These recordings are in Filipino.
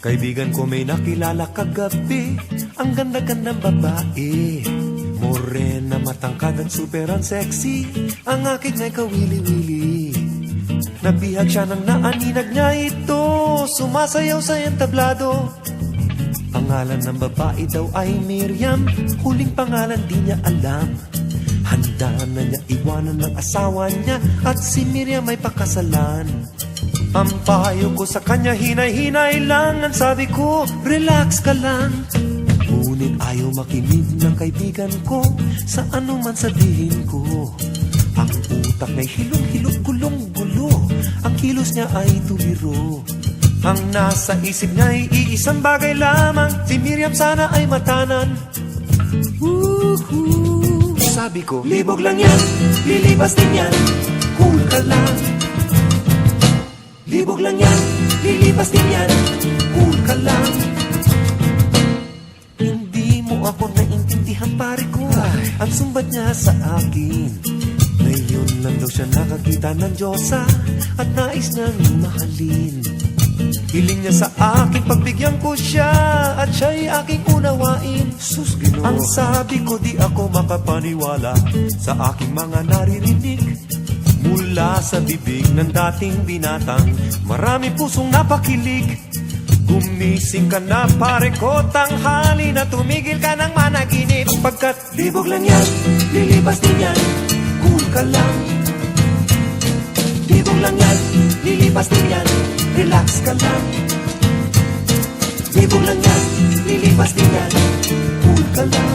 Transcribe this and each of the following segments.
Kaibigan ko may nakilala kagabi, ang ganda-gandang babae. Morena, matangkad at super ang sexy, ang aking ay kawili-wili. Nabihag siya ng naaninag niya ito, sumasayaw sa entablado. Pangalan ng babae daw ay Miriam, huling pangalan di niya alam. Handa na niya iwanan ng asawa niya, at si Miriam ay pakasalan. Ang payo ko sa kanya, hinay-hinay lang. Ang sabi ko, relax ka lang. Ngunit ayaw makinig ng kaibigan ko sa anuman sabihin ko. Ang utak niya'y hilong-hilong, gulong-gulo, ang kilos niya ay tuliro. Ang nasa isip niya'y iisang bagay lamang, si Miriam sana ay matanan. Sabi ko, libog lang yan, lilipas din yan, cool ka lang. Libog lang yan, lilipas din yan, cool ka lang. Hindi mo ako naintindihan, pare ko. Ang sumbat niya sa akin, ngayon lang daw siya nakakita ng Diyosa, at nais niyang mahalin. Hiling niya sa akin, pagbigyan ko siya, at siya'y aking unawain. Sus, Ginoo. Ang sabi ko, di ako makapaniwala sa aking mga naririnig mula sa bibig ng dating binatang maraming pusong napakilig. Gumising ka na, pare ko, tanghali na, tumigil ka ng managinip. Pagkat libog lang yan, lilipas din yan, cool ka lang. Libog lang yan, lilipas din yan, relax ka lang. Libog lang yan, lilipas din yan, cool ka lang.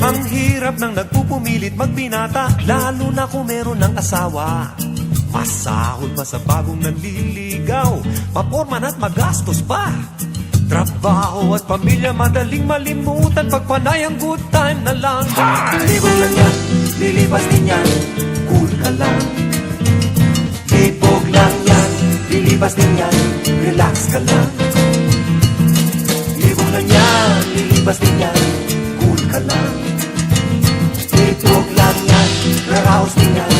Ang hirap ng nagpupumilit magbinata, lalo na kung meron ng asawa. Masahol pa sa bagong nanliligaw, paporman at magastos pa. Trabaho at pamilya madaling malimutan, pagpanay ang good time na lang. Libog lang yan, lilipas din yan, cool ka lang. Libog lang yan, lilipas din yan, relax ka lang. Libog lang yan, lilipas din yan, cool ka lang. Libog lang yan, raraos din yan,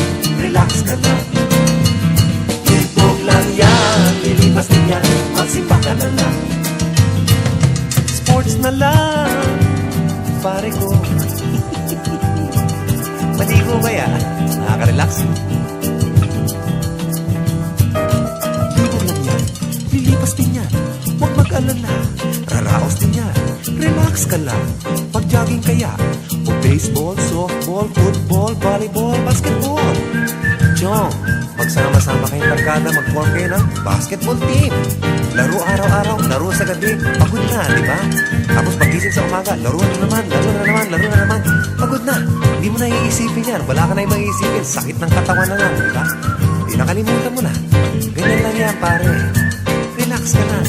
relax ka lang. Libog lang yan, lilipas din yan, magsimba ka na lang. Sports na lang, pare ko. Maligo ba yan? Nakaka-relax. Libog lang yan, lilipas din yan, huwag mag-alala, raraos din yan, relax ka lang. Pag-jogging kaya, o baseball, softball, football, volleyball, basketball. Chong, magsama-sama kayong barkada, mag-form kayo ng basketball team. Laro araw-araw, laro sa gabi, pagod na, di ba? Tapos pagising sa umaga, laro na naman, laro na naman, laro na naman. Pagod na, hindi mo na iisipin yan, wala ka na yung mag-iisipin, sakit ng katawan na lang, di ba? Di nakalimutan mo na. Ganyan lang yan, pare. Relax ka na.